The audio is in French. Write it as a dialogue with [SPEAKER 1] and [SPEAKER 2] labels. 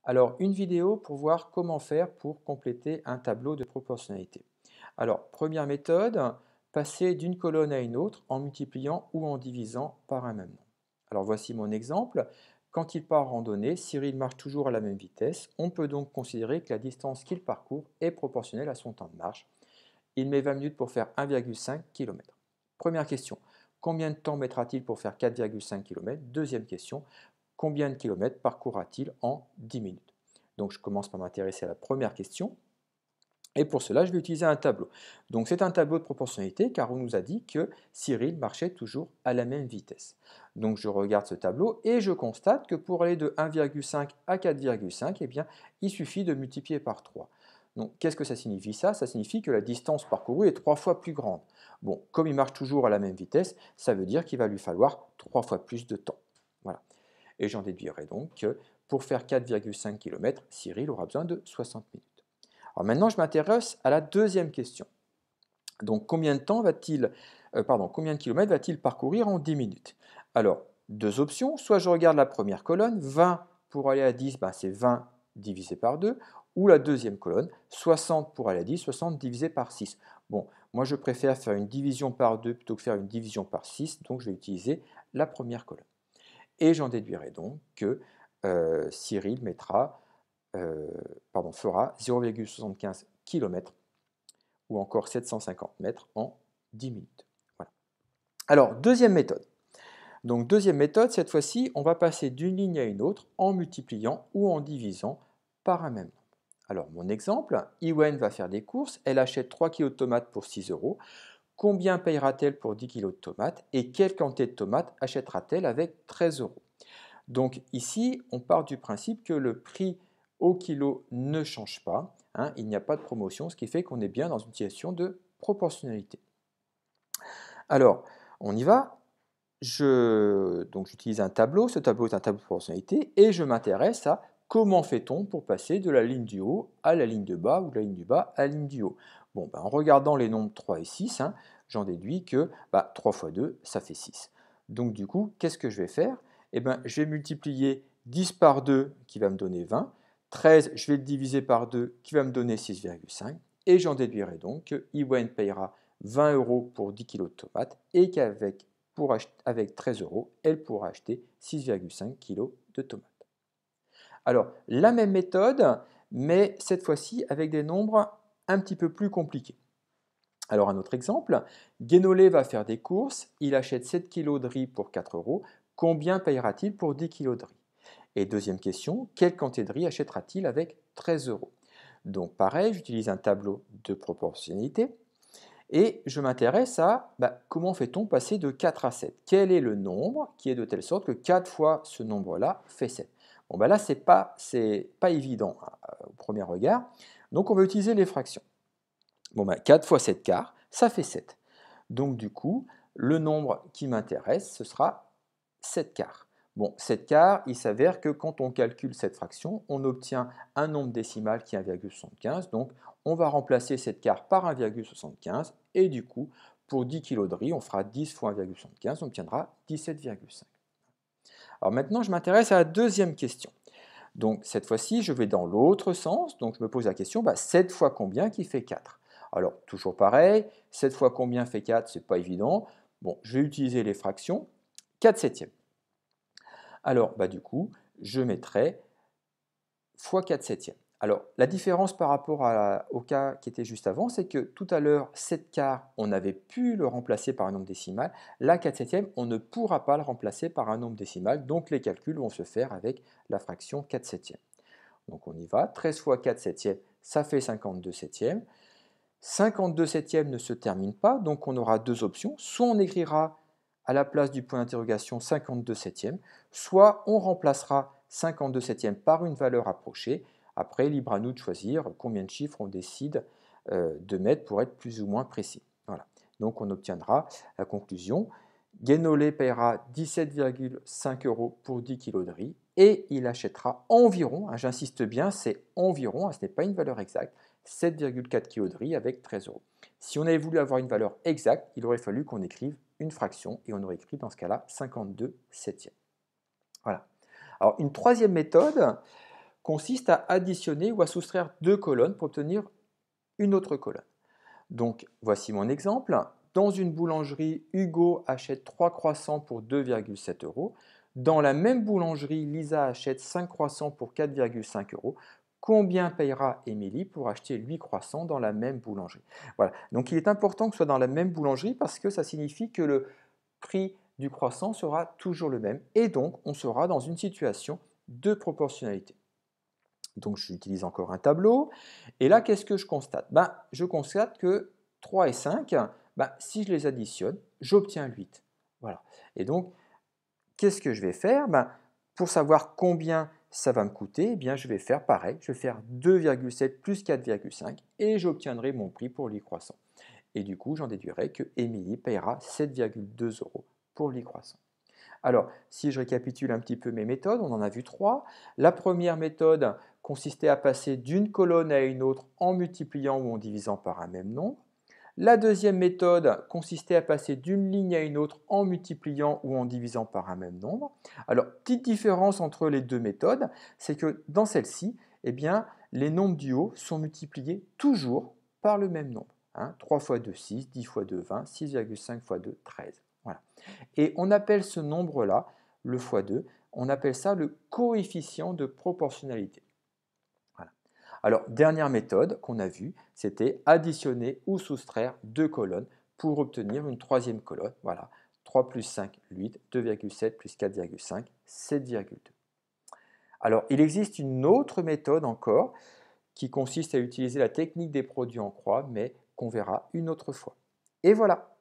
[SPEAKER 1] Alors, une vidéo pour voir comment faire pour compléter un tableau de proportionnalité. Alors, première méthode, passer d'une colonne à une autre en multipliant ou en divisant par un même nombre. Alors, voici mon exemple. Quand il part en randonnée, Cyril marche toujours à la même vitesse. On peut donc considérer que la distance qu'il parcourt est proportionnelle à son temps de marche. Il met 20 minutes pour faire 1,5 km. Première question, combien de temps mettra-t-il pour faire 4,5 km? Deuxième question, combien de kilomètres parcourra-t-il en 10 minutes? Donc je commence par m'intéresser à la première question. Et pour cela, je vais utiliser un tableau. Donc c'est un tableau de proportionnalité car on nous a dit que Cyril marchait toujours à la même vitesse. Donc je regarde ce tableau et je constate que pour aller de 1,5 à 4,5, eh bien, il suffit de multiplier par 3. Donc qu'est-ce que ça signifie ça? Ça signifie que la distance parcourue est 3 fois plus grande. Bon, comme il marche toujours à la même vitesse, ça veut dire qu'il va lui falloir 3 fois plus de temps. Voilà. Et j'en déduirai donc que pour faire 4,5 km, Cyril aura besoin de 60 minutes. Alors maintenant, je m'intéresse à la deuxième question. Donc, combien de kilomètres va-t-il parcourir en 10 minutes? Alors, deux options. Soit je regarde la première colonne, 20 pour aller à 10, c'est 20 divisé par 2. Ou la deuxième colonne, 60 pour aller à 10, 60 divisé par 6. Bon, moi je préfère faire une division par 2 plutôt que faire une division par 6, donc je vais utiliser la première colonne. Et j'en déduirai donc que Cyril fera 0,75 km ou encore 750 mètres en 10 minutes. Voilà. Alors, deuxième méthode. Donc, deuxième méthode, cette fois-ci, on va passer d'une ligne à une autre en multipliant ou en divisant par un même nombre. Alors, mon exemple, Iwen va faire des courses, elle achète 3 kg de tomates pour 6 euros. Combien payera-t-elle pour 10 kg de tomates et quelle quantité de tomates achètera-t-elle avec 13 euros? Donc ici, on part du principe que le prix au kilo ne change pas, hein, il n'y a pas de promotion, ce qui fait qu'on est bien dans une situation de proportionnalité. Alors, on y va. Donc j'utilise un tableau, ce tableau est un tableau de proportionnalité, et je m'intéresse à comment fait-on pour passer de la ligne du haut à la ligne de bas, ou de la ligne du bas à la ligne du haut. Bon, en regardant les nombres 3 et 6, hein, j'en déduis que 3 fois 2, ça fait 6. Donc du coup, qu'est-ce que je vais faire? Eh bien, je vais multiplier 10 par 2, qui va me donner 20. 13, je vais le diviser par 2, qui va me donner 6,5. Et j'en déduirai donc que Iwen payera 20 euros pour 10 kg de tomates et avec 13 euros, elle pourra acheter 6,5 kg de tomates. Alors, la même méthode, mais cette fois-ci avec des nombres un petit peu plus compliqués. Alors, un autre exemple, Guénolé va faire des courses, il achète 7 kg de riz pour 4 euros. Combien payera-t-il pour 10 kg de riz? Et deuxième question, quelle quantité de riz achètera-t-il avec 13 euros? Donc, pareil, j'utilise un tableau de proportionnalité. Et je m'intéresse à comment fait-on passer de 4 à 7? Quel est le nombre qui est de telle sorte que 4 fois ce nombre-là fait 7? Bon, là, ce n'est pas évident au premier regard. Donc, on va utiliser les fractions. Bon, 4 fois 7 quarts, ça fait 7. Donc, du coup, le nombre qui m'intéresse, ce sera 7 quarts. Bon, 7 quarts, il s'avère que quand on calcule cette fraction, on obtient un nombre décimal qui est 1,75. Donc, on va remplacer 7 quarts par 1,75. Et du coup, pour 10 kg de riz, on fera 10 fois 1,75, on obtiendra 17,5. Alors maintenant, je m'intéresse à la deuxième question. Donc, cette fois-ci, je vais dans l'autre sens. Donc, je me pose la question, 7 fois combien qui fait 4? Alors, toujours pareil, 7 fois combien fait 4, ce n'est pas évident. Bon, je vais utiliser les fractions. 4 septièmes. Alors, du coup, je mettrai fois 4 septièmes. Alors, la différence par rapport au cas qui était juste avant, c'est que tout à l'heure, 7 quarts, on avait pu le remplacer par un nombre décimal. Là, 4 septièmes, on ne pourra pas le remplacer par un nombre décimal. Donc, les calculs vont se faire avec la fraction 4 septièmes. Donc, on y va. 13 fois 4 septièmes, ça fait 52 septièmes. 52 septièmes ne se termine pas, donc on aura deux options. Soit on écrira à la place du point d'interrogation 52 septièmes, soit on remplacera 52 septièmes par une valeur approchée. Après, libre à nous de choisir combien de chiffres on décide de mettre pour être plus ou moins précis. Voilà. Donc on obtiendra la conclusion. Guénolé paiera 17,5 euros pour 10 kg de riz et il achètera environ, j'insiste bien, c'est environ, ce n'est pas une valeur exacte, 7,4 kg de riz avec 13 euros. Si on avait voulu avoir une valeur exacte, il aurait fallu qu'on écrive une fraction et on aurait écrit dans ce cas-là 52 septièmes. Voilà. Alors une troisième méthode consiste à additionner ou à soustraire deux colonnes pour obtenir une autre colonne. Donc, voici mon exemple. Dans une boulangerie, Hugo achète 3 croissants pour 2,7 euros. Dans la même boulangerie, Lisa achète 5 croissants pour 4,5 euros. Combien payera Émilie pour acheter 8 croissants dans la même boulangerie? Voilà. Donc, il est important que ce soit dans la même boulangerie parce que ça signifie que le prix du croissant sera toujours le même. Et donc, on sera dans une situation de proportionnalité. Donc, j'utilise encore un tableau. Et là, qu'est-ce que je constate? Je constate que 3 et 5, si je les additionne, j'obtiens 8. Voilà. Et donc, qu'est-ce que je vais faire? Pour savoir combien ça va me coûter, je vais faire pareil. Je vais faire 2,7 plus 4,5 et j'obtiendrai mon prix pour les croissants. Et du coup, j'en déduirai que Émilie payera 7,2 euros pour les croissants. Alors, si je récapitule un petit peu mes méthodes, on en a vu 3. La première méthode consistait à passer d'une colonne à une autre en multipliant ou en divisant par un même nombre. La deuxième méthode consistait à passer d'une ligne à une autre en multipliant ou en divisant par un même nombre. Alors, petite différence entre les deux méthodes, c'est que dans celle-ci, les nombres du haut sont multipliés toujours par le même nombre. 3 fois 2, 6, 10 fois 2, 20, 6,5 fois 2, 13. Voilà. Et on appelle ce nombre-là, le x2, on appelle ça le coefficient de proportionnalité. Voilà. Alors, dernière méthode qu'on a vue, c'était additionner ou soustraire deux colonnes pour obtenir une troisième colonne. Voilà, 3 plus 5, 8, 2,7 plus 4,5, 7,2. Alors, il existe une autre méthode encore qui consiste à utiliser la technique des produits en croix, mais qu'on verra une autre fois. Et voilà.